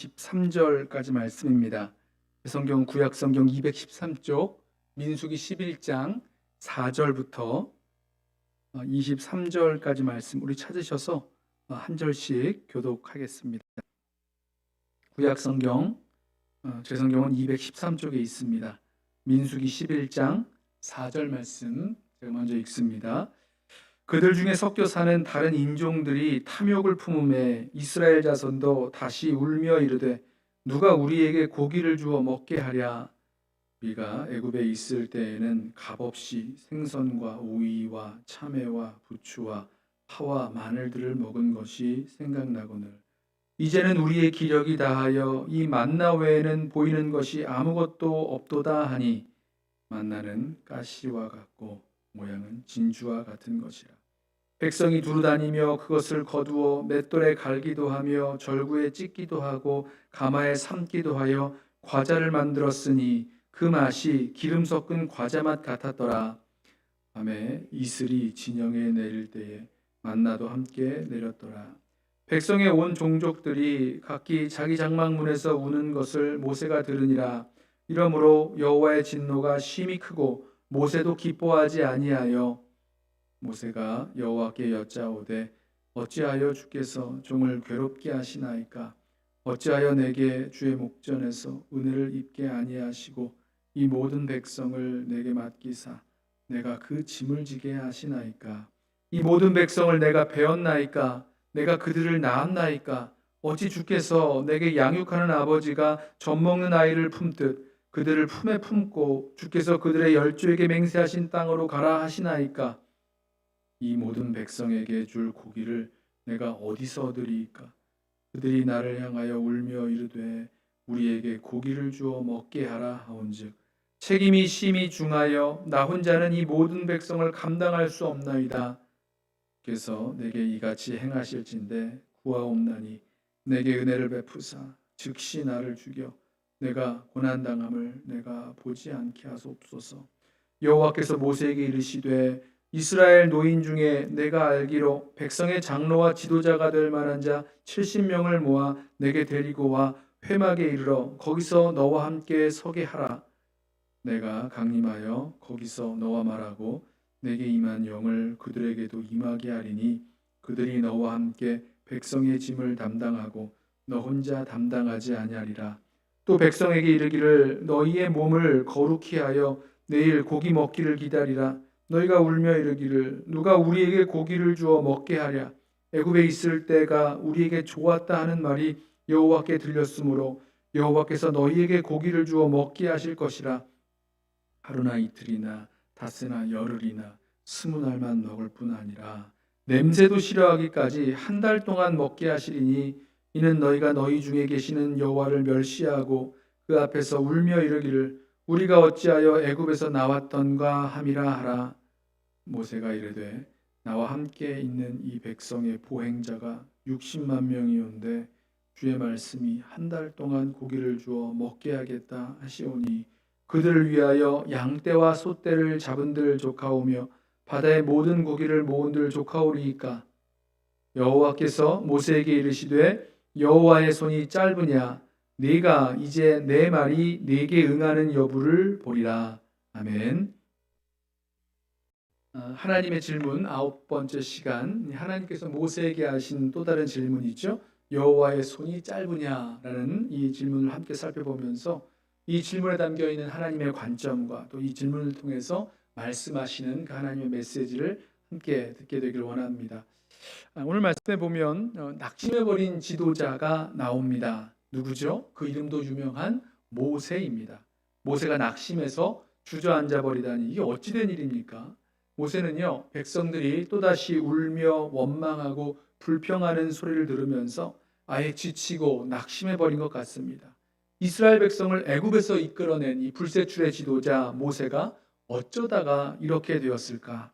13절까지 말씀입니다. 성경 구약 성경 213쪽 민수기 11장 4절부터 23절까지 말씀 우리 찾으셔서 한 절씩 교독하겠습니다. 구약 성경 제 성경은 213쪽에 있습니다. 민수기 11장 4절 말씀 제가 먼저 읽습니다. 그들 중에 섞여 사는 다른 인종들이 탐욕을 품음에 이스라엘 자손도 다시 울며 이르되 누가 우리에게 고기를 주어 먹게 하랴. 우리가 애굽에 있을 때에는 값없이 생선과 오이와 참외와 부추와 파와 마늘들을 먹은 것이 생각나거늘 이제는 우리의 기력이 다하여 이 만나 외에는 보이는 것이 아무것도 없도다 하니 만나는 가시와 같고 모양은 진주와 같은 것이라. 백성이 두루다니며 그것을 거두어 맷돌에 갈기도 하며 절구에 찢기도 하고 가마에 삶기도 하여 과자를 만들었으니 그 맛이 기름 섞은 과자 맛 같았더라. 밤에 이슬이 진영에 내릴 때에 만나도 함께 내렸더라. 백성의 온 종족들이 각기 자기 장막문에서 우는 것을 모세가 들으니라. 이러므로 여호와의 진노가 심히 크고 모세도 기뻐하지 아니하여 모세가 여호와께 여짜오되 어찌하여 주께서 종을 괴롭게 하시나이까? 어찌하여 내게 주의 목전에서 은혜를 입게 아니하시고 이 모든 백성을 내게 맡기사 내가 그 짐을 지게 하시나이까? 이 모든 백성을 내가 배웠나이까? 내가 그들을 낳았나이까? 어찌 주께서 내게 양육하는 아버지가 젖먹는 아이를 품듯 그들을 품에 품고 주께서 그들의 열조에게 맹세하신 땅으로 가라 하시나이까? 이 모든 백성에게 줄 고기를 내가 어디서 얻으리이까? 그들이 나를 향하여 울며 이르되 우리에게 고기를 주어 먹게 하라 하온즉 책임이 심히 중하여 나 혼자는 이 모든 백성을 감당할 수 없나이다. 그래서 내게 이같이 행하실진대 구하옵나니 내게 은혜를 베푸사 즉시 나를 죽여 내가 고난당함을 내가 보지 않게 하소서. 여호와께서 모세에게 이르시되 이스라엘 노인 중에 내가 알기로 백성의 장로와 지도자가 될 만한 자 70명을 모아 내게 데리고 와 회막에 이르러 거기서 너와 함께 서게 하라. 내가 강림하여 거기서 너와 말하고 내게 임한 영을 그들에게도 임하게 하리니 그들이 너와 함께 백성의 짐을 담당하고 너 혼자 담당하지 아니하리라. 또 백성에게 이르기를 너희의 몸을 거룩히 하여 내일 고기 먹기를 기다리라. 너희가 울며 이르기를 누가 우리에게 고기를 주어 먹게 하랴. 애굽에 있을 때가 우리에게 좋았다 하는 말이 여호와께 들렸으므로 여호와께서 너희에게 고기를 주어 먹게 하실 것이라. 하루나 이틀이나 닷새나 열흘이나 20날만 먹을 뿐 아니라 냄새도 싫어하기까지 한 달 동안 먹게 하시리니 이는 너희가 너희 중에 계시는 여호와를 멸시하고 그 앞에서 울며 이르기를 우리가 어찌하여 애굽에서 나왔던가 함이라 하라. 모세가 이르되 나와 함께 있는 이 백성의 보행자가 60만 명이온데 주의 말씀이 한 달 동안 고기를 주어 먹게 하겠다 하시오니 그들을 위하여 양떼와 소떼를 잡은들 조카오며 바다의 모든 고기를 모은들 조카오리이까? 여호와께서 모세에게 이르시되 여호와의 손이 짧으냐 네가 이제 내 말이 네게 응하는 여부를 보리라. 아멘. 하나님의 질문 9번째 시간, 하나님께서 모세에게 하신 또 다른 질문이죠. 여호와의 손이 짧으냐라는 이 질문을 함께 살펴보면서 이 질문에 담겨 있는 하나님의 관점과 또 이 질문을 통해서 말씀하시는 그 하나님의 메시지를 함께 듣게 되기를 원합니다. 오늘 말씀에 보면 낙심해버린 지도자가 나옵니다. 누구죠? 그 이름도 유명한 모세입니다. 모세가 낙심해서 주저앉아 버리다니 이게 어찌된 일입니까? 모세는요, 백성들이 또다시 울며 원망하고 불평하는 소리를 들으면서 아예 지치고 낙심해버린 것 같습니다. 이스라엘 백성을 애굽에서 이끌어낸 이 불세출의 지도자 모세가 어쩌다가 이렇게 되었을까?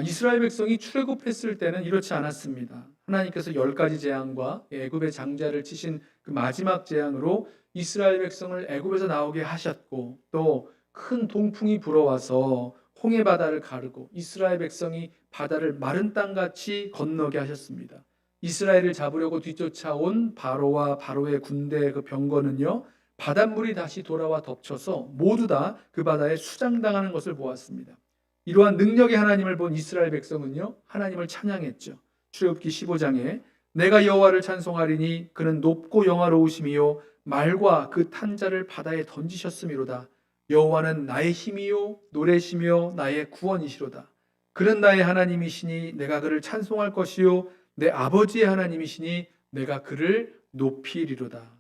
이스라엘 백성이 출애굽했을 때는 이렇지 않았습니다. 하나님께서 10가지 재앙과 애굽의 장자를 치신 그 마지막 재앙으로 이스라엘 백성을 애굽에서 나오게 하셨고 또 큰 동풍이 불어와서 홍해 바다를 가르고 이스라엘 백성이 바다를 마른 땅같이 건너게 하셨습니다. 이스라엘을 잡으려고 뒤쫓아온 바로와 바로의 군대 그 병거는요, 바닷물이 다시 돌아와 덮쳐서 모두 다 그 바다에 수장당하는 것을 보았습니다. 이러한 능력의 하나님을 본 이스라엘 백성은요, 하나님을 찬양했죠. 출애굽기 15장에 내가 여호와를 찬송하리니 그는 높고 영화로우심이요 말과 그 탄자를 바다에 던지셨음이로다. 여호와는 나의 힘이요 노래시며 나의 구원이시로다. 그는 나의 하나님이시니 내가 그를 찬송할 것이요 내 아버지의 하나님이시니 내가 그를 높이리로다.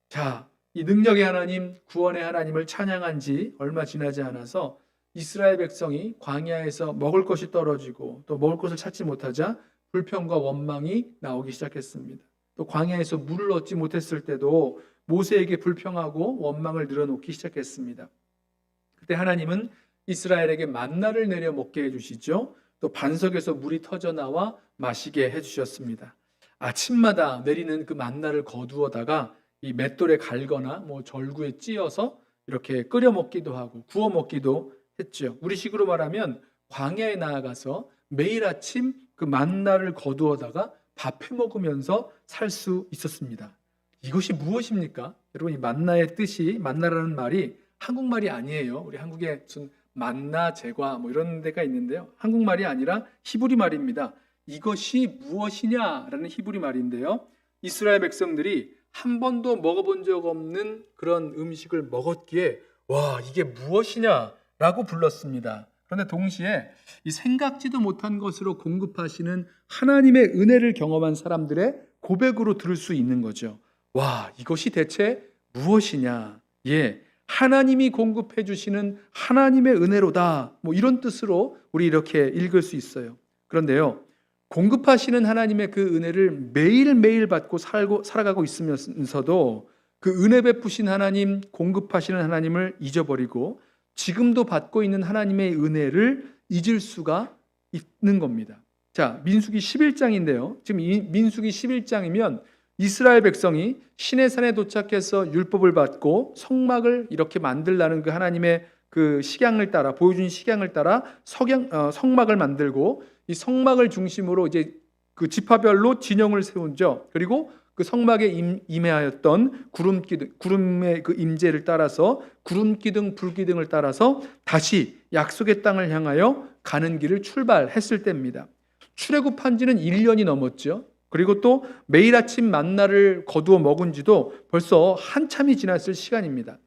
자, 이 능력의 하나님, 구원의 하나님을 찬양한 지 얼마 지나지 않아서 이스라엘 백성이 광야에서 먹을 것이 떨어지고 또 먹을 것을 찾지 못하자 불평과 원망이 나오기 시작했습니다. 또 광야에서 물을 얻지 못했을 때도 모세에게 불평하고 원망을 늘어놓기 시작했습니다. 그때 하나님은 이스라엘에게 만나를 내려 먹게 해주시죠. 또 반석에서 물이 터져 나와 마시게 해주셨습니다. 아침마다 내리는 그 만나를 거두어다가 이 맷돌에 갈거나 뭐 절구에 찧어서 이렇게 끓여 먹기도 하고 구워 먹기도 했죠. 우리식으로 말하면 광야에 나아가서 매일 아침 그 만나를 거두어다가 밥해 먹으면서 살 수 있었습니다. 이것이 무엇입니까? 여러분, 이 만나의 뜻이, 만나라는 말이 한국말이 아니에요. 우리 한국에 무슨 만나, 제과 뭐 이런 데가 있는데요. 한국말이 아니라 히브리 말입니다. 이것이 무엇이냐라는 히브리 말인데요. 이스라엘 백성들이 한 번도 먹어본 적 없는 그런 음식을 먹었기에 와, 이게 무엇이냐라고 불렀습니다. 그런데 동시에 이 생각지도 못한 것으로 공급하시는 하나님의 은혜를 경험한 사람들의 고백으로 들을 수 있는 거죠. 와, 이것이 대체 무엇이냐? 예, 하나님이 공급해 주시는 하나님의 은혜로다. 뭐 이런 뜻으로 우리 이렇게 읽을 수 있어요. 그런데요, 공급하시는 하나님의 그 은혜를 매일매일 받고 살아가고 있으면서도 그 은혜 베푸신 하나님, 공급하시는 하나님을 잊어버리고 지금도 받고 있는 하나님의 은혜를 잊을 수가 있는 겁니다. 자, 민수기 11장인데요. 지금 이 민수기 11장이면 이스라엘 백성이 시내산에 도착해서 율법을 받고 성막을 이렇게 만들라는 그 하나님의 그 식양을 따라, 보여준 식양을 따라 성막을 만들고 이 성막을 중심으로 이제 그 지파별로 진영을 세우죠. 그리고 그 성막에 임해하였던 구름의 그 임재를 따라서 구름기둥, 불기둥을 따라서 다시 약속의 땅을 향하여 가는 길을 출발했을 때입니다. 출애굽한 지는 1년이 넘었죠. 그리고 또 매일 아침 만나를 거두어 먹은 지도 벌써 한참이 지났을 시간입니다.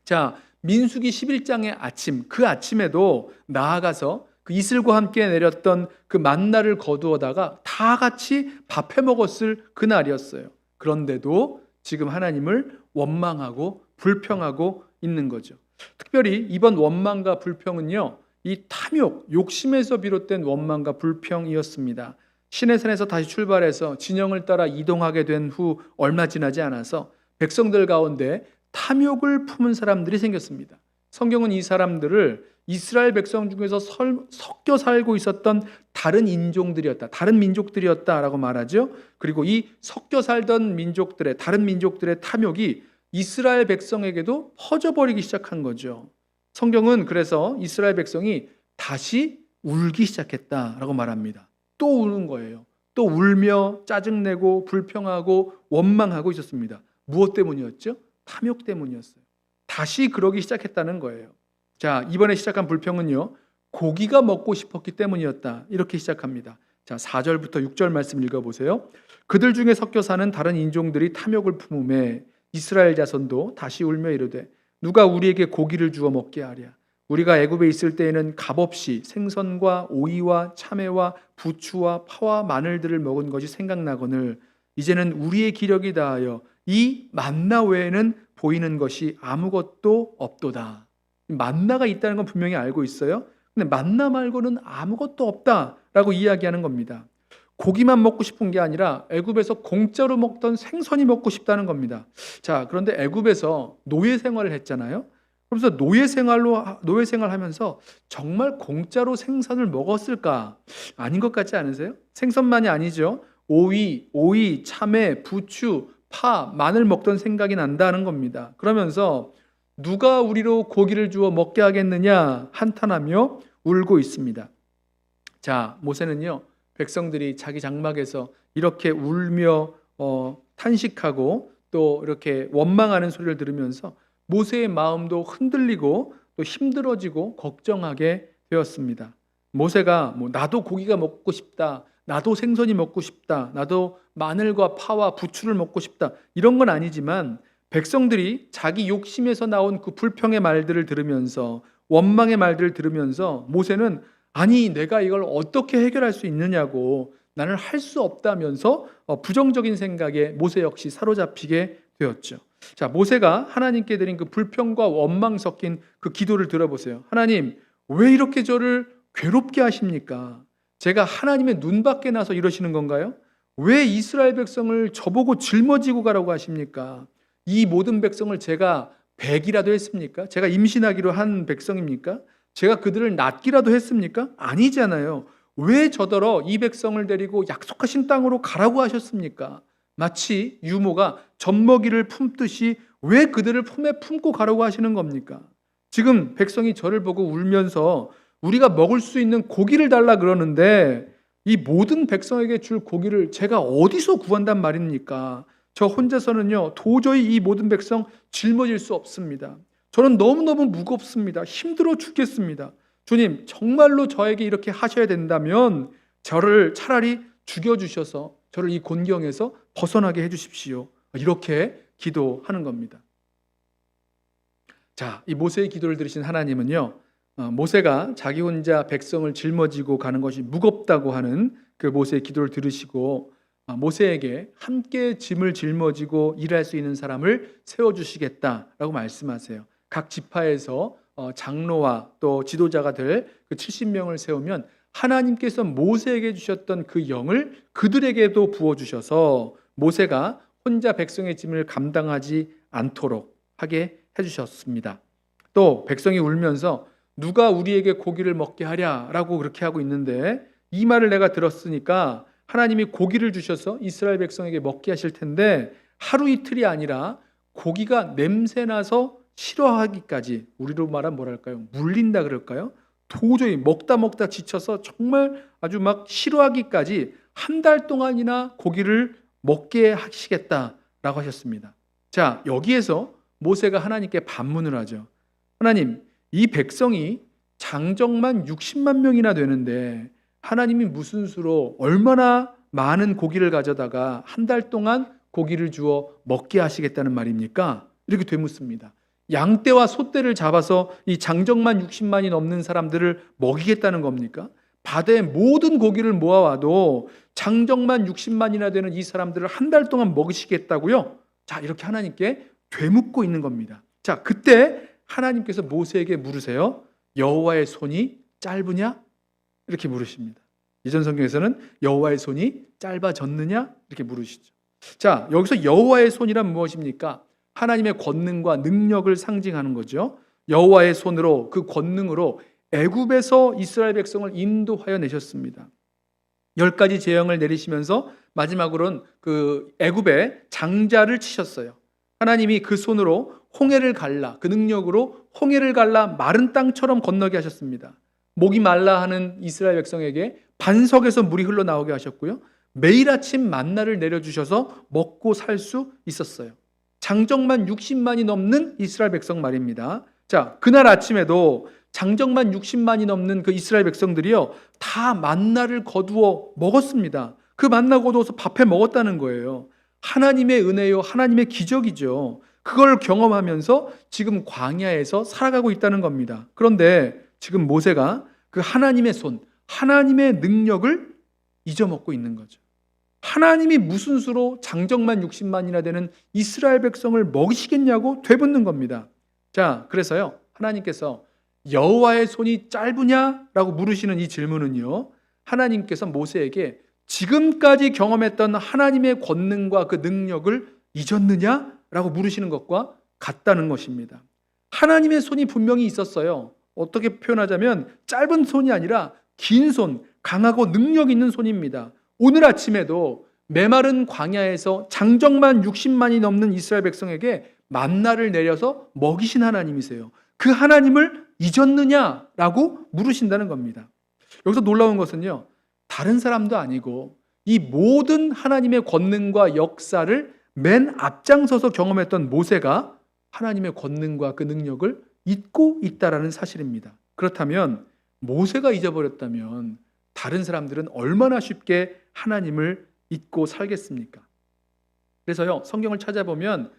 자, 민수기 11장의 아침, 그 아침에도 나아가서 그 이슬과 함께 내렸던 그 만나를 거두어다가 다 같이 밥해 먹었을 그날이었어요. 그런데도 지금 하나님을 원망하고 불평하고 있는 거죠. 특별히 이번 원망과 불평은요, 이 탐욕, 욕심에서 비롯된 원망과 불평이었습니다. 시내산에서 다시 출발해서 진영을 따라 이동하게 된 후 얼마 지나지 않아서 백성들 가운데 탐욕을 품은 사람들이 생겼습니다. 성경은 이 사람들을 이스라엘 백성 중에서 섞여 살고 있었던 다른 인종들이었다, 다른 민족들이었다라고 말하죠. 그리고 이 섞여 살던 민족들의, 다른 민족들의 탐욕이 이스라엘 백성에게도 퍼져버리기 시작한 거죠. 성경은 그래서 이스라엘 백성이 다시 울기 시작했다라고 말합니다. 또 우는 거예요. 또 울며 짜증내고 불평하고 원망하고 있었습니다. 무엇 때문이었죠? 탐욕 때문이었어요. 다시 그러기 시작했다는 거예요. 자, 이번에 시작한 불평은요, 고기가 먹고 싶었기 때문이었다. 이렇게 시작합니다. 자, 4절부터 6절 말씀 읽어보세요. 그들 중에 섞여 사는 다른 인종들이 탐욕을 품음에 이스라엘 자손도 다시 울며 이르되 누가 우리에게 고기를 주어 먹게 하랴. 우리가 애굽에 있을 때에는 값없이 생선과 오이와 참외와 부추와 파와 마늘들을 먹은 것이 생각나거늘 이제는 우리의 기력이 다하여 이 만나 외에는 보이는 것이 아무것도 없도다. 만나가 있다는 건 분명히 알고 있어요. 근데 만나 말고는 아무것도 없다라고 이야기하는 겁니다. 고기만 먹고 싶은 게 아니라 애굽에서 공짜로 먹던 생선이 먹고 싶다는 겁니다. 자, 그런데 애굽에서 노예 생활을 했잖아요. 그래서 노예 생활하면서 정말 공짜로 생선을 먹었을까? 아닌 것 같지 않으세요? 생선만이 아니죠. 오이, 참외, 부추, 파, 마늘 먹던 생각이 난다는 겁니다. 그러면서 누가 우리로 고기를 주어 먹게 하겠느냐 한탄하며 울고 있습니다. 자, 모세는요, 백성들이 자기 장막에서 이렇게 울며 탄식하고 또 이렇게 원망하는 소리를 들으면서 모세의 마음도 흔들리고 또 힘들어지고 걱정하게 되었습니다. 모세가 나도 고기가 먹고 싶다, 나도 생선이 먹고 싶다, 나도 마늘과 파와 부추를 먹고 싶다, 이런 건 아니지만 백성들이 자기 욕심에서 나온 그 불평의 말들을 들으면서, 원망의 말들을 들으면서 모세는 아니 내가 이걸 어떻게 해결할 수 있느냐고, 나는 할 수 없다면서 부정적인 생각에 모세 역시 사로잡히게 되었죠. 자, 모세가 하나님께 드린 그 불평과 원망 섞인 그 기도를 들어보세요. 하나님, 왜 이렇게 저를 괴롭게 하십니까? 제가 하나님의 눈밖에 나서 이러시는 건가요? 왜 이스라엘 백성을 저보고 짊어지고 가라고 하십니까? 이 모든 백성을 제가 배기라도 했습니까? 제가 임신하기로 한 백성입니까? 제가 그들을 낳기라도 했습니까? 아니잖아요. 왜 저더러 이 백성을 데리고 약속하신 땅으로 가라고 하셨습니까? 마치 유모가 젖먹이를 품듯이 왜 그들을 품에 품고 가라고 하시는 겁니까? 지금 백성이 저를 보고 울면서 우리가 먹을 수 있는 고기를 달라 그러는데 이 모든 백성에게 줄 고기를 제가 어디서 구한단 말입니까? 저 혼자서는요 도저히 이 모든 백성 짊어질 수 없습니다. 저는 너무너무 무겁습니다. 힘들어 죽겠습니다. 주님, 정말로 저에게 이렇게 하셔야 된다면 저를 차라리 죽여주셔서 저를 이 곤경에서 벗어나게 해주십시오. 이렇게 기도하는 겁니다. 자, 이 모세의 기도를 들으신 하나님은요, 모세가 자기 혼자 백성을 짊어지고 가는 것이 무겁다고 하는 그 모세의 기도를 들으시고 모세에게 함께 짐을 짊어지고 일할 수 있는 사람을 세워주시겠다라고 말씀하세요. 각 지파에서 장로와 또 지도자가 될 그 70명을 세우면 하나님께서 모세에게 주셨던 그 영을 그들에게도 부어주셔서 모세가 혼자 백성의 짐을 감당하지 않도록 하게 해주셨습니다. 또 백성이 울면서 누가 우리에게 고기를 먹게 하랴라고 그렇게 하고 있는데 이 말을 내가 들었으니까 하나님이 고기를 주셔서 이스라엘 백성에게 먹게 하실 텐데 하루 이틀이 아니라 고기가 냄새나서 싫어하기까지, 우리로 말하면 뭐랄까요? 물린다 그럴까요? 도저히 먹다 지쳐서 정말 아주 막 싫어하기까지 한 달 동안이나 고기를 먹게 하시겠다라고 하셨습니다. 자, 여기에서 모세가 하나님께 반문을 하죠. 하나님, 이 백성이 장정만 60만 명이나 되는데 하나님이 무슨 수로 얼마나 많은 고기를 가져다가 한 달 동안 고기를 주어 먹게 하시겠다는 말입니까? 이렇게 되묻습니다. 양떼와 소떼를 잡아서 이 장정만 60만이 넘는 사람들을 먹이겠다는 겁니까? 바다의 모든 고기를 모아와도 장정만 60만이나 되는 이 사람들을 한 달 동안 먹이시겠다고요? 자, 이렇게 하나님께 되묻고 있는 겁니다. 자, 그때 하나님께서 모세에게 물으세요. 여호와의 손이 짧으냐? 이렇게 물으십니다. 이전 성경에서는 여호와의 손이 짧아졌느냐? 이렇게 물으시죠. 자, 여기서 여호와의 손이란 무엇입니까? 하나님의 권능과 능력을 상징하는 거죠. 여호와의 손으로, 그 권능으로 애굽에서 이스라엘 백성을 인도하여 내셨습니다. 10가지 재앙을 내리시면서 마지막으로는 그 애굽에 장자를 치셨어요. 하나님이 그 손으로 홍해를 갈라, 그 능력으로 홍해를 갈라 마른 땅처럼 건너게 하셨습니다. 목이 말라 하는 이스라엘 백성에게 반석에서 물이 흘러나오게 하셨고요. 매일 아침 만나를 내려주셔서 먹고 살 수 있었어요. 장정만 60만이 넘는 이스라엘 백성 말입니다. 자, 그날 아침에도 장정만 60만이 넘는 그 이스라엘 백성들이요, 다 만나를 거두어 먹었습니다. 그 만나 거두어서 밥해 먹었다는 거예요. 하나님의 은혜요, 하나님의 기적이죠. 그걸 경험하면서 지금 광야에서 살아가고 있다는 겁니다. 그런데 지금 모세가 그 하나님의 손, 하나님의 능력을 잊어먹고 있는 거죠. 하나님이 무슨 수로 장정만 60만이나 되는 이스라엘 백성을 먹이시겠냐고 되묻는 겁니다. 자, 그래서요, 하나님께서 여호와의 손이 짧으냐라고 물으시는 이 질문은요, 하나님께서 모세에게 지금까지 경험했던 하나님의 권능과 그 능력을 잊었느냐라고 물으시는 것과 같다는 것입니다. 하나님의 손이 분명히 있었어요. 어떻게 표현하자면 짧은 손이 아니라 긴 손, 강하고 능력 있는 손입니다. 오늘 아침에도 메마른 광야에서 장정만 60만이 넘는 이스라엘 백성에게 만나를 내려서 먹이신 하나님이세요. 그 하나님을 잊었느냐라고 물으신다는 겁니다. 여기서 놀라운 것은요, 다른 사람도 아니고 이 모든 하나님의 권능과 역사를 맨 앞장서서 경험했던 모세가 하나님의 권능과 그 능력을 잊고 있다라는 사실입니다. 그렇다면 모세가 잊어버렸다면 다른 사람들은 얼마나 쉽게 하나님을 잊고 살겠습니까? 그래서요, 성경을 찾아보면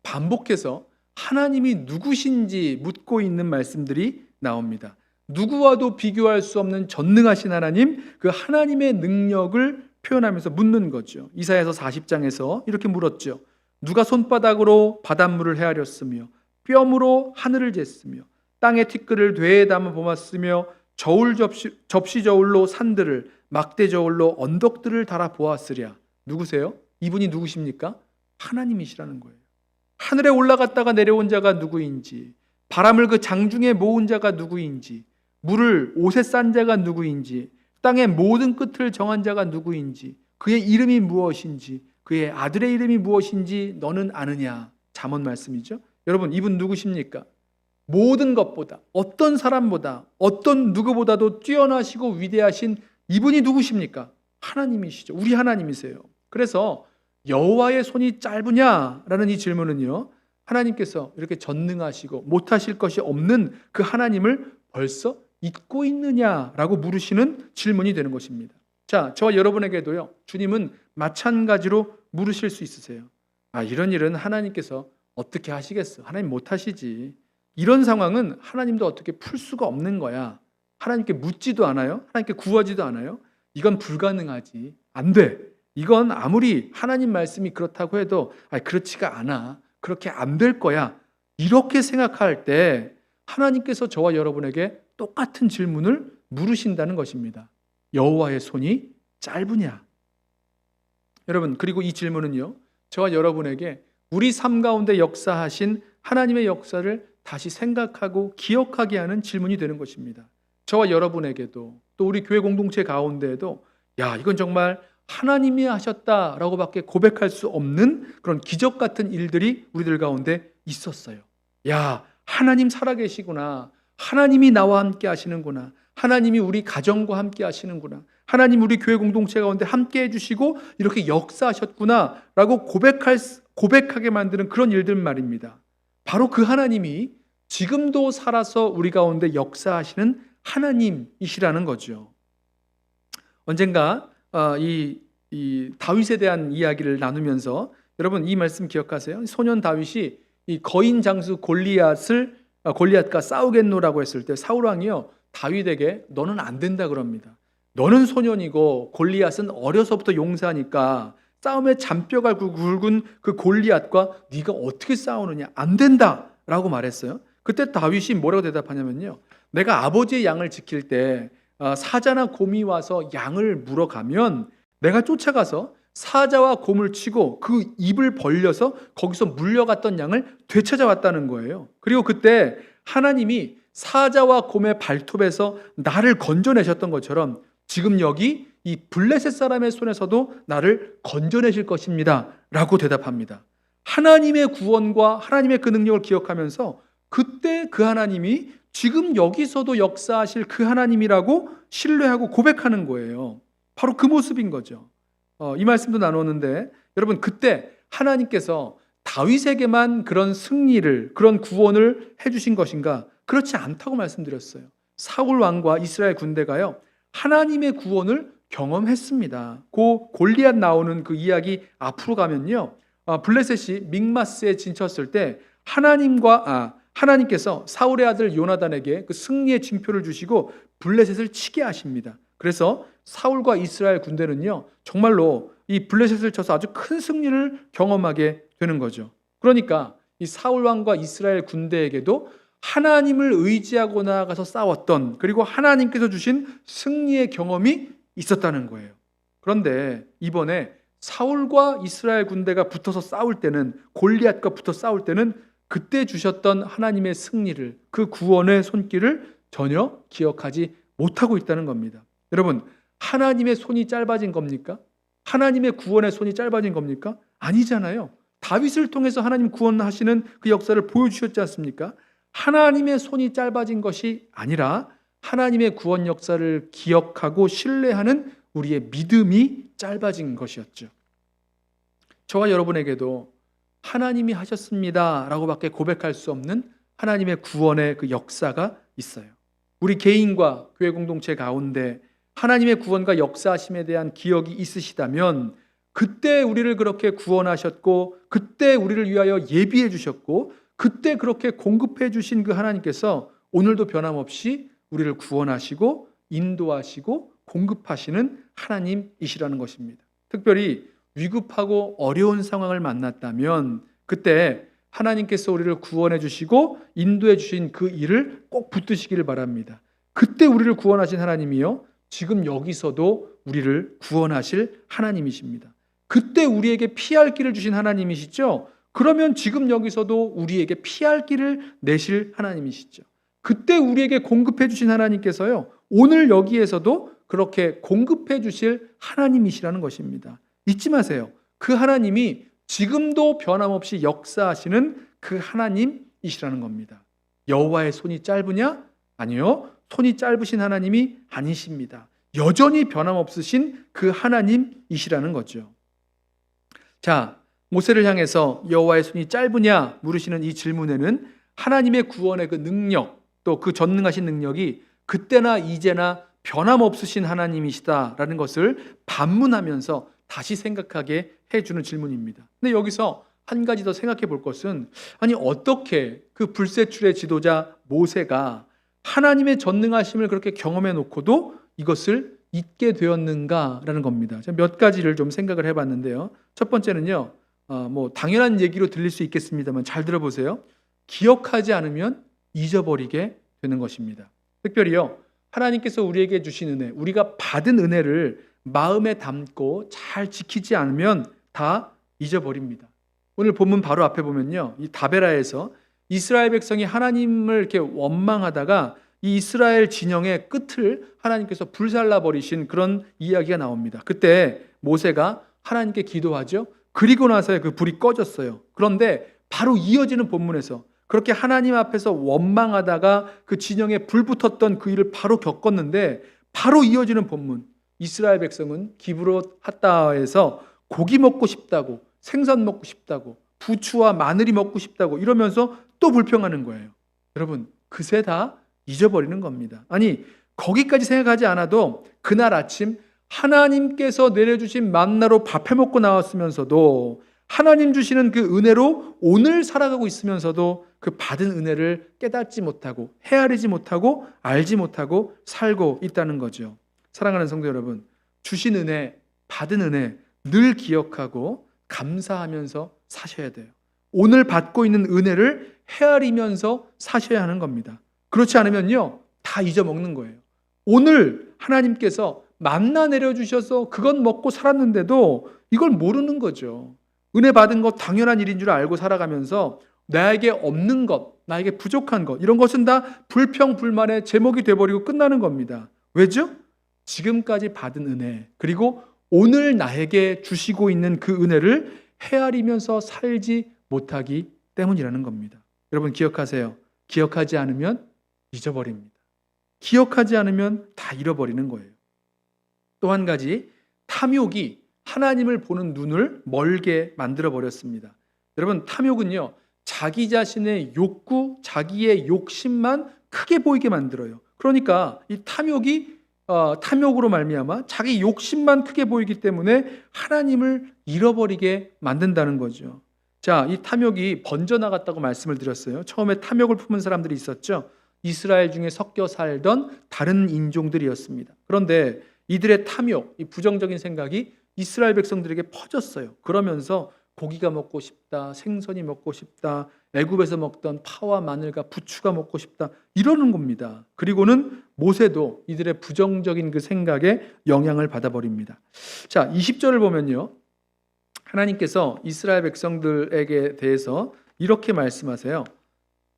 반복해서 하나님이 누구신지 묻고 있는 말씀들이 나옵니다. 누구와도 비교할 수 없는 전능하신 하나님, 그 하나님의 능력을 표현하면서 묻는 거죠. 이사야서 40장에서 이렇게 물었죠. 누가 손바닥으로 바닷물을 헤아렸으며 뼘으로 하늘을 쟀으며 땅의 티끌을 되에 담아 보았으며 접시 저울로 산들을 막대 저울로 언덕들을 달아 보았으랴. 누구세요? 이분이 누구십니까? 하나님이시라는 거예요. 하늘에 올라갔다가 내려온 자가 누구인지, 바람을 그 장중에 모은 자가 누구인지, 물을 옷에 싼 자가 누구인지, 땅의 모든 끝을 정한 자가 누구인지, 그의 이름이 무엇인지, 그의 아들의 이름이 무엇인지 너는 아느냐. 잠언 말씀이죠. 여러분, 이분 누구십니까? 모든 것보다, 어떤 사람보다, 어떤 누구보다도 뛰어나시고 위대하신 이분이 누구십니까? 하나님이시죠. 우리 하나님이세요. 그래서 여호와의 손이 짧으냐라는 이 질문은요, 하나님께서 이렇게 전능하시고 못하실 것이 없는 그 하나님을 벌써 잊고 있느냐라고 물으시는 질문이 되는 것입니다. 자, 저와 여러분에게도요, 주님은 마찬가지로 물으실 수 있으세요. 이런 일은 하나님께서 어떻게 하시겠어? 하나님 못하시지. 이런 상황은 하나님도 어떻게 풀 수가 없는 거야. 하나님께 묻지도 않아요. 하나님께 구하지도 않아요. 이건 불가능하지. 안 돼. 이건 아무리 하나님 말씀이 그렇다고 해도 그렇지가 않아. 그렇게 안 될 거야. 이렇게 생각할 때 하나님께서 저와 여러분에게 똑같은 질문을 물으신다는 것입니다. 여호와의 손이 짧으냐? 여러분, 그리고 이 질문은요, 저와 여러분에게 우리 삶 가운데 역사하신 하나님의 역사를 다시 생각하고 기억하게 하는 질문이 되는 것입니다. 저와 여러분에게도, 또 우리 교회 공동체 가운데에도 이건 정말 하나님이 하셨다라고 밖에 고백할 수 없는 그런 기적 같은 일들이 우리들 가운데 있었어요. 하나님 살아계시구나. 하나님이 나와 함께 하시는구나. 하나님이 우리 가정과 함께 하시는구나. 하나님 우리 교회 공동체 가운데 함께 해주시고 이렇게 역사하셨구나 라고 고백하게 만드는 그런 일들 말입니다. 바로 그 하나님이 지금도 살아서 우리 가운데 역사하시는 하나님이시라는 거죠. 언젠가 이 다윗에 대한 이야기를 나누면서 여러분 이 말씀 기억하세요? 소년 다윗이 이 거인 장수 골리앗과 싸우겠노라고 했을 때 사울 왕이요, 다윗에게 너는 안 된다 그럽니다. 너는 소년이고 골리앗은 어려서부터 용사니까 싸움에 잔뼈가 굵은 그 골리앗과 네가 어떻게 싸우느냐, 안 된다라고 말했어요. 그때 다윗이 뭐라고 대답하냐면요, 내가 아버지의 양을 지킬 때 사자나 곰이 와서 양을 물어가면 내가 쫓아가서 사자와 곰을 치고 그 입을 벌려서 거기서 물려갔던 양을 되찾아왔다는 거예요. 그리고 그때 하나님이 사자와 곰의 발톱에서 나를 건져내셨던 것처럼 지금 여기 이 블레셋 사람의 손에서도 나를 건져내실 것입니다 라고 대답합니다. 하나님의 구원과 하나님의 그 능력을 기억하면서 그때 그 하나님이 지금 여기서도 역사하실 그 하나님이라고 신뢰하고 고백하는 거예요. 바로 그 모습인 거죠. 이 말씀도 나눴는데 여러분, 그때 하나님께서 다윗에게만 그런 승리를, 그런 구원을 해주신 것인가? 그렇지 않다고 말씀드렸어요. 사울 왕과 이스라엘 군대가요, 하나님의 구원을 경험했습니다. 그 골리앗 나오는 그 이야기 앞으로 가면요, 블레셋이 믹마스에 진쳤을 때 하나님께서 사울의 아들 요나단에게 그 승리의 징표를 주시고 블레셋을 치게 하십니다. 그래서 사울과 이스라엘 군대는요, 정말로 이 블레셋을 쳐서 아주 큰 승리를 경험하게 되는 거죠. 그러니까 이 사울 왕과 이스라엘 군대에게도 하나님을 의지하고 나아가서 싸웠던, 그리고 하나님께서 주신 승리의 경험이 있었다는 거예요. 그런데 이번에 사울과 이스라엘 군대가 붙어서 싸울 때는, 골리앗과 붙어 싸울 때는 그때 주셨던 하나님의 승리를, 그 구원의 손길을 전혀 기억하지 못하고 있다는 겁니다. 여러분, 하나님의 손이 짧아진 겁니까? 하나님의 구원의 손이 짧아진 겁니까? 아니잖아요. 다윗을 통해서 하나님 구원하시는 그 역사를 보여주셨지 않습니까? 하나님의 손이 짧아진 것이 아니라 하나님의 구원 역사를 기억하고 신뢰하는 우리의 믿음이 짧아진 것이었죠. 저와 여러분에게도 하나님이 하셨습니다 라고밖에 고백할 수 없는 하나님의 구원의 그 역사가 있어요. 우리 개인과 교회 공동체 가운데 하나님의 구원과 역사하심에 대한 기억이 있으시다면 그때 우리를 그렇게 구원하셨고 그때 우리를 위하여 예비해 주셨고 그때 그렇게 공급해 주신 그 하나님께서 오늘도 변함없이 우리를 구원하시고 인도하시고 공급하시는 하나님이시라는 것입니다. 특별히 위급하고 어려운 상황을 만났다면 그때 하나님께서 우리를 구원해 주시고 인도해 주신 그 일을 꼭 붙드시기를 바랍니다. 그때 우리를 구원하신 하나님이요, 지금 여기서도 우리를 구원하실 하나님이십니다. 그때 우리에게 피할 길을 주신 하나님이시죠. 그러면 지금 여기서도 우리에게 피할 길을 내실 하나님이시죠. 그때 우리에게 공급해 주신 하나님께서요, 오늘 여기에서도 그렇게 공급해 주실 하나님이시라는 것입니다. 잊지 마세요. 그 하나님이 지금도 변함없이 역사하시는 그 하나님이시라는 겁니다. 여호와의 손이 짧으냐? 아니요. 손이 짧으신 하나님이 아니십니다. 여전히 변함없으신 그 하나님이시라는 거죠. 자, 모세를 향해서 여호와의 손이 짧으냐 물으시는 이 질문에는 하나님의 구원의 그 능력, 또 그 전능하신 능력이 그때나 이제나 변함없으신 하나님이시다라는 것을 반문하면서 다시 생각하게 해주는 질문입니다. 근데 여기서 한 가지 더 생각해 볼 것은, 아니 어떻게 그 불세출의 지도자 모세가 하나님의 전능하심을 그렇게 경험해 놓고도 이것을 잊게 되었는가라는 겁니다. 제가 몇 가지를 좀 생각을 해봤는데요. 첫 번째는요, 당연한 얘기로 들릴 수 있겠습니다만 잘 들어보세요. 기억하지 않으면 잊어버리게 되는 것입니다. 특별히요, 하나님께서 우리에게 주신 은혜, 우리가 받은 은혜를 마음에 담고 잘 지키지 않으면 다 잊어버립니다. 오늘 본문 바로 앞에 보면요, 이 다베라에서 이스라엘 백성이 하나님을 이렇게 원망하다가 이 이스라엘 진영의 끝을 하나님께서 불살라 버리신 그런 이야기가 나옵니다. 그때 모세가 하나님께 기도하죠. 그리고 나서 그 불이 꺼졌어요. 그런데 바로 이어지는 본문에서 그렇게 하나님 앞에서 원망하다가 그 진영에 불 붙었던 그 일을 바로 겪었는데, 바로 이어지는 본문, 이스라엘 백성은 기브롯 핫다에서 고기 먹고 싶다고, 생선 먹고 싶다고, 부추와 마늘이 먹고 싶다고 이러면서 또 불평하는 거예요. 여러분, 그새 다 잊어버리는 겁니다. 아니, 거기까지 생각하지 않아도 그날 아침 하나님께서 내려주신 만나로 밥 해먹고 나왔으면서도, 하나님 주시는 그 은혜로 오늘 살아가고 있으면서도 그 받은 은혜를 깨닫지 못하고 헤아리지 못하고 알지 못하고 살고 있다는 거죠. 사랑하는 성도 여러분, 주신 은혜, 받은 은혜 늘 기억하고 감사하면서 사셔야 돼요. 오늘 받고 있는 은혜를 헤아리면서 사셔야 하는 겁니다. 그렇지 않으면요, 다 잊어먹는 거예요. 오늘 하나님께서 만나 내려주셔서 그건 먹고 살았는데도 이걸 모르는 거죠. 은혜 받은 것 당연한 일인 줄 알고 살아가면서 나에게 없는 것, 나에게 부족한 것, 이런 것은 다 불평, 불만의 제목이 돼버리고 끝나는 겁니다. 왜죠? 지금까지 받은 은혜, 그리고 오늘 나에게 주시고 있는 그 은혜를 헤아리면서 살지 못하기 때문이라는 겁니다. 여러분 기억하세요. 기억하지 않으면 잊어버립니다. 기억하지 않으면 다 잃어버리는 거예요. 또 한 가지, 탐욕이 하나님을 보는 눈을 멀게 만들어버렸습니다. 여러분, 탐욕은요, 자기 자신의 욕구, 자기의 욕심만 크게 보이게 만들어요. 그러니까 이 탐욕으로 말미암아 자기 욕심만 크게 보이기 때문에 하나님을 잃어버리게 만든다는 거죠. 자, 이 탐욕이 번져나갔다고 말씀을 드렸어요. 처음에 탐욕을 품은 사람들이 있었죠. 이스라엘 중에 섞여 살던 다른 인종들이었습니다. 그런데 이들의 탐욕, 이 부정적인 생각이 이스라엘 백성들에게 퍼졌어요. 그러면서 고기가 먹고 싶다, 생선이 먹고 싶다, 애굽에서 먹던 파와 마늘과 부추가 먹고 싶다, 이러는 겁니다. 그리고는 모세도 이들의 부정적인 그 생각에 영향을 받아버립니다. 자, 20절을 보면요, 하나님께서 이스라엘 백성들에게 대해서 이렇게 말씀하세요.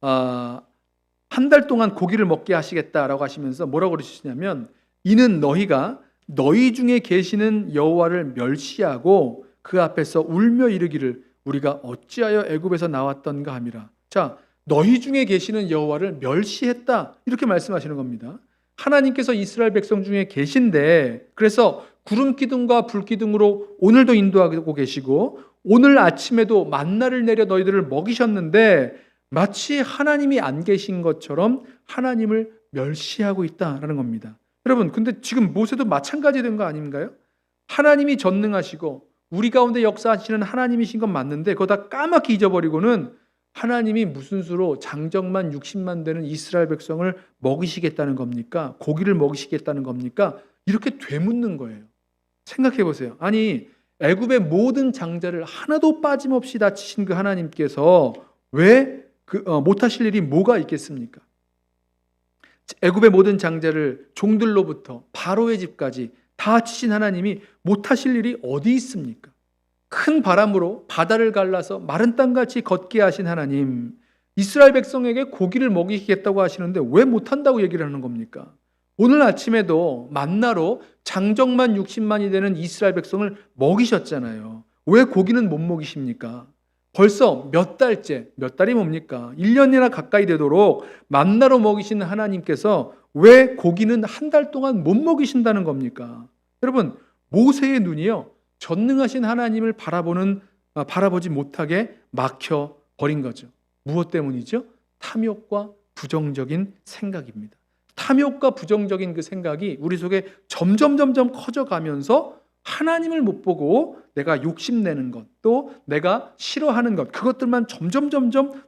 한 달 동안 고기를 먹게 하시겠다라고 하시면서 뭐라고 그러시냐면, 이는 너희가 너희 중에 계시는 여호와를 멸시하고 그 앞에서 울며 이르기를 우리가 어찌하여 애굽에서 나왔던가 함이라. 자, 너희 중에 계시는 여호와를 멸시했다, 이렇게 말씀하시는 겁니다. 하나님께서 이스라엘 백성 중에 계신데, 그래서 구름 기둥과 불 기둥으로 오늘도 인도하고 계시고 오늘 아침에도 만나를 내려 너희들을 먹이셨는데 마치 하나님이 안 계신 것처럼 하나님을 멸시하고 있다라는 겁니다. 여러분, 근데 지금 모세도 마찬가지 된 거 아닌가요? 하나님이 전능하시고 우리 가운데 역사하시는 하나님이신 건 맞는데 그거 다 까맣게 잊어버리고는 하나님이 무슨 수로 장정만 60만 되는 이스라엘 백성을 먹이시겠다는 겁니까? 고기를 먹이시겠다는 겁니까? 이렇게 되묻는 거예요. 생각해 보세요. 아니, 애굽의 모든 장자를 하나도 빠짐없이 다 치신 그 하나님께서 왜 못하실 일이 뭐가 있겠습니까? 애굽의 모든 장자를 종들로부터 바로의 집까지 다 치신 하나님이 못하실 일이 어디 있습니까? 큰 바람으로 바다를 갈라서 마른 땅같이 걷게 하신 하나님, 이스라엘 백성에게 고기를 먹이겠다고 하시는데 왜 못한다고 얘기를 하는 겁니까? 오늘 아침에도 만나로 장정만 60만이 되는 이스라엘 백성을 먹이셨잖아요. 왜 고기는 못 먹이십니까? 벌써 몇 달째, 몇 달이 뭡니까? 1년이나 가까이 되도록 만나로 먹이시는 하나님께서 왜 고기는 한 달 동안 못 먹이신다는 겁니까? 여러분, 모세의 눈이요, 전능하신 하나님을 바라보지 못하게 막혀 버린 거죠. 무엇 때문이죠? 탐욕과 부정적인 생각입니다. 탐욕과 부정적인 그 생각이 우리 속에 점점 커져가면서 하나님을 못 보고 내가 욕심내는 것, 또 내가 싫어하는 것, 그것들만 점점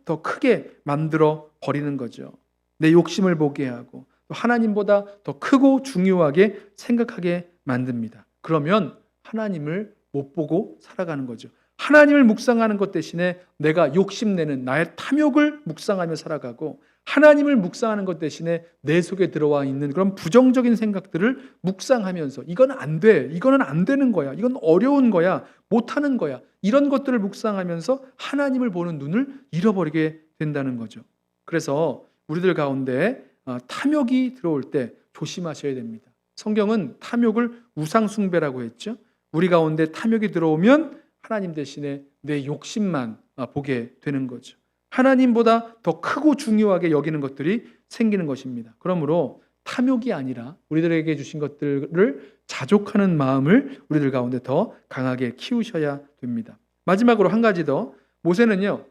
더 크게 만들어 버리는 거죠. 내 욕심을 보게 하고 또 하나님보다 더 크고 중요하게 생각하게 만듭니다. 그러면 하나님을 못 보고 살아가는 거죠. 하나님을 묵상하는 것 대신에 내가 욕심내는 나의 탐욕을 묵상하며 살아가고, 하나님을 묵상하는 것 대신에 내 속에 들어와 있는 그런 부정적인 생각들을 묵상하면서 이건 안 돼, 이거는 안 되는 거야, 이건 어려운 거야, 못하는 거야, 이런 것들을 묵상하면서 하나님을 보는 눈을 잃어버리게 된다는 거죠. 그래서 우리들 가운데 탐욕이 들어올 때 조심하셔야 됩니다. 성경은 탐욕을 우상숭배라고 했죠. 우리 가운데 탐욕이 들어오면 하나님 대신에 내 욕심만 보게 되는 거죠. 하나님보다 더 크고 중요하게 여기는 것들이 생기는 것입니다. 그러므로 탐욕이 아니라 우리들에게 주신 것들을 자족하는 마음을 우리들 가운데 더 강하게 키우셔야 됩니다. 마지막으로 한 가지 더, 모세는요,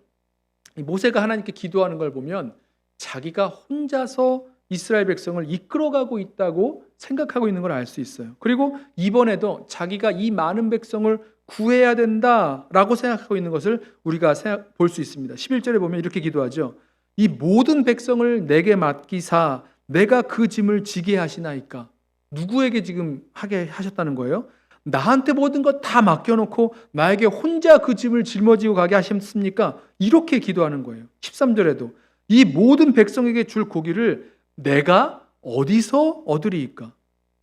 모세가 하나님께 기도하는 걸 보면 자기가 혼자서 이스라엘 백성을 이끌어가고 있다고 생각하고 있는 걸 알 수 있어요. 그리고 이번에도 자기가 이 많은 백성을 구해야 된다라고 생각하고 있는 것을 우리가 볼 수 있습니다. 11절에 보면 이렇게 기도하죠. 이 모든 백성을 내게 맡기사 내가 그 짐을 지게 하시나이까. 누구에게 지금 하게 하셨다는 거예요? 나한테 모든 것 다 맡겨놓고 나에게 혼자 그 짐을 짊어지고 가게 하셨습니까? 이렇게 기도하는 거예요. 13절에도 이 모든 백성에게 줄 고기를 내가 어디서 얻으리이까?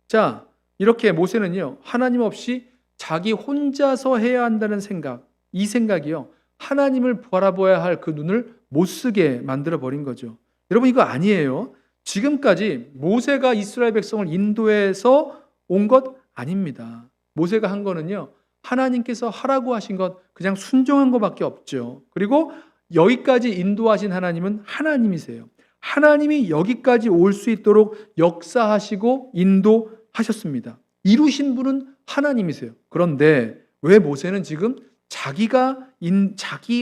자, 이렇게 모세는요, 하나님 없이 자기 혼자서 해야 한다는 생각, 이 생각이요, 하나님을 바라봐야 할 그 눈을 못 쓰게 만들어 버린 거죠. 여러분, 이거 아니에요. 지금까지 모세가 이스라엘 백성을 인도해서 온 것 아닙니다. 모세가 한 거는요, 하나님께서 하라고 하신 것 그냥 순종한 것밖에 없죠. 그리고 여기까지 인도하신 하나님은 하나님이세요. 하나님이 여기까지 올 수 있도록 역사하시고 인도하셨습니다. 이루신 분은 하나님이세요. 그런데 왜 모세는 지금 자기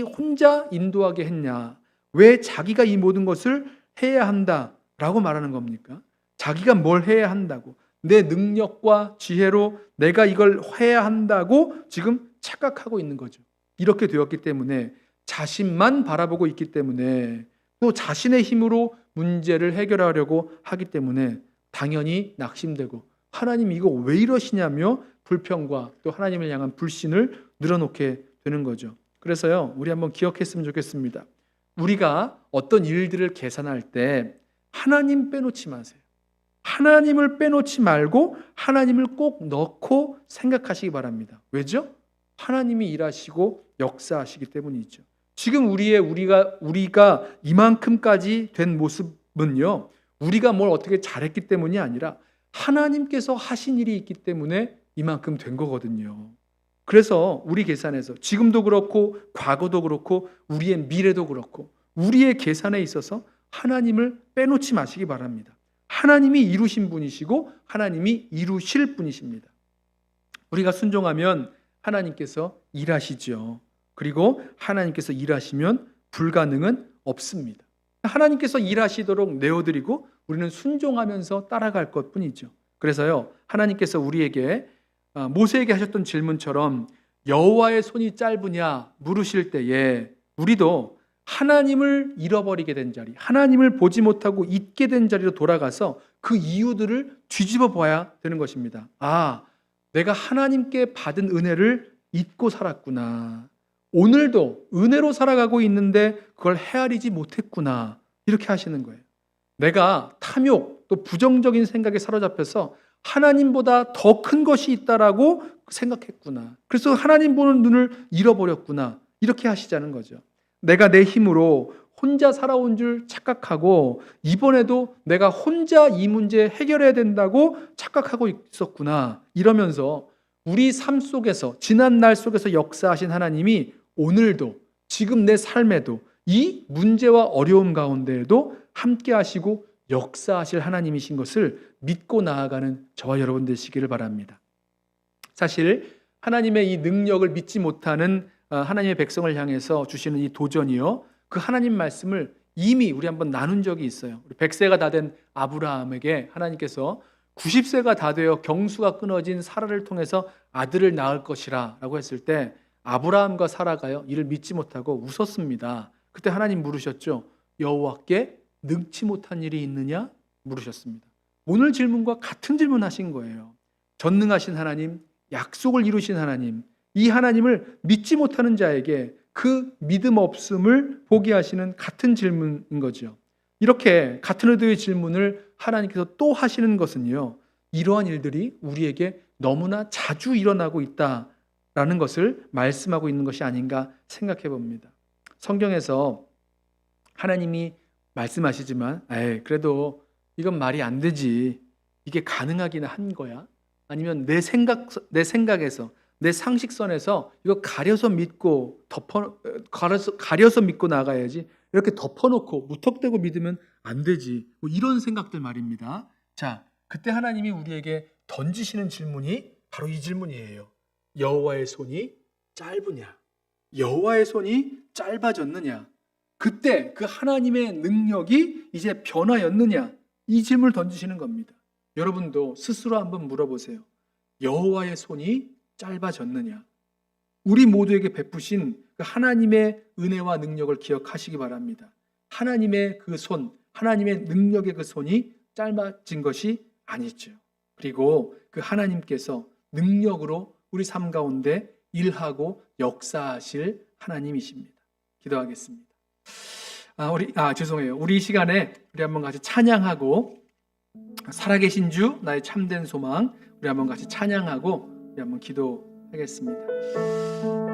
혼자 인도하게 했냐? 왜 자기가 이 모든 것을 해야 한다라고 말하는 겁니까? 자기가 뭘 해야 한다고, 내 능력과 지혜로 내가 이걸 해야 한다고 지금 착각하고 있는 거죠. 이렇게 되었기 때문에, 자신만 바라보고 있기 때문에, 또 자신의 힘으로 문제를 해결하려고 하기 때문에 당연히 낙심되고 하나님 이거 왜 이러시냐며 불평과 또 하나님을 향한 불신을 늘어놓게 되는 거죠. 그래서요, 우리 한번 기억했으면 좋겠습니다. 우리가 어떤 일들을 계산할 때 하나님 빼놓지 마세요. 하나님을 빼놓지 말고 하나님을 꼭 넣고 생각하시기 바랍니다. 왜죠? 하나님이 일하시고 역사하시기 때문이죠. 지금 우리가 이만큼까지 된 모습은요, 우리가 뭘 어떻게 잘했기 때문이 아니라 하나님께서 하신 일이 있기 때문에 이만큼 된 거거든요. 그래서 우리 계산에서 지금도 그렇고 과거도 그렇고 우리의 미래도 그렇고 우리의 계산에 있어서 하나님을 빼놓지 마시기 바랍니다. 하나님이 이루신 분이시고 하나님이 이루실 분이십니다. 우리가 순종하면 하나님께서 일하시죠. 그리고 하나님께서 일하시면 불가능은 없습니다. 하나님께서 일하시도록 내어드리고 우리는 순종하면서 따라갈 것뿐이죠. 그래서요, 하나님께서 우리에게 모세에게 하셨던 질문처럼 여호와의 손이 짧으냐 물으실 때에 우리도 하나님을 잃어버리게 된 자리, 하나님을 보지 못하고 잊게 된 자리로 돌아가서 그 이유들을 뒤집어 봐야 되는 것입니다. 내가 하나님께 받은 은혜를 잊고 살았구나. 오늘도 은혜로 살아가고 있는데 그걸 헤아리지 못했구나. 이렇게 하시는 거예요. 내가 탐욕 또 부정적인 생각에 사로잡혀서 하나님보다 더 큰 것이 있다라고 생각했구나. 그래서 하나님 보는 눈을 잃어버렸구나. 이렇게 하시자는 거죠. 내가 내 힘으로 혼자 살아온 줄 착각하고 이번에도 내가 혼자 이 문제 해결해야 된다고 착각하고 있었구나. 이러면서 우리 삶 속에서 지난 날 속에서 역사하신 하나님이 오늘도 지금 내 삶에도 이 문제와 어려움 가운데에도 함께 하시고 역사하실 하나님이신 것을 믿고 나아가는 저와 여러분 되시기를 바랍니다. 사실 하나님의 이 능력을 믿지 못하는 하나님의 백성을 향해서 주시는 이 도전이요, 그 하나님 말씀을 이미 우리 한번 나눈 적이 있어요. 100세가 다 된 아브라함에게 하나님께서 90세가 다 되어 경수가 끊어진 사라를 통해서 아들을 낳을 것이라 라고 했을 때 아브라함과 사라가요, 이를 믿지 못하고 웃었습니다. 그때 하나님 물으셨죠. 여호와께 능치 못한 일이 있느냐? 물으셨습니다. 오늘 질문과 같은 질문 하신 거예요. 전능하신 하나님, 약속을 이루신 하나님, 이 하나님을 믿지 못하는 자에게 그 믿음 없음을 보게 하시는 같은 질문인 거죠. 이렇게 같은 의도의 질문을 하나님께서 또 하시는 것은요, 이러한 일들이 우리에게 너무나 자주 일어나고 있다라는 것을 말씀하고 있는 것이 아닌가 생각해 봅니다. 성경에서 하나님이 말씀하시지만 그래도 이건 말이 안 되지. 이게 가능하기는 한 거야? 아니면 내 생각에서 내 상식선에서 이거 가려서 믿고 가려서 믿고 나가야지. 이렇게 덮어놓고 무턱대고 믿으면 안 되지. 이런 생각들 말입니다. 자, 그때 하나님이 우리에게 던지시는 질문이 바로 이 질문이에요. 여호와의 손이 짧으냐? 여호와의 손이 짧아졌느냐? 그때 그 하나님의 능력이 이제 변화였느냐? 이 질문을 던지시는 겁니다. 여러분도 스스로 한번 물어보세요. 여호와의 손이 짧아졌느냐? 우리 모두에게 베푸신 그 하나님의 은혜와 능력을 기억하시기 바랍니다. 하나님의 그 손, 하나님의 능력의 그 손이 짧아진 것이 아니죠. 그리고 그 하나님께서 능력으로 우리 삶 가운데 일하고 역사하실 하나님이십니다. 기도하겠습니다. 죄송해요. 우리 이 시간에 우리 한번 같이 찬양하고 살아계신 주 나의 참된 소망 우리 한번 같이 찬양하고 우리 한번 기도하겠습니다.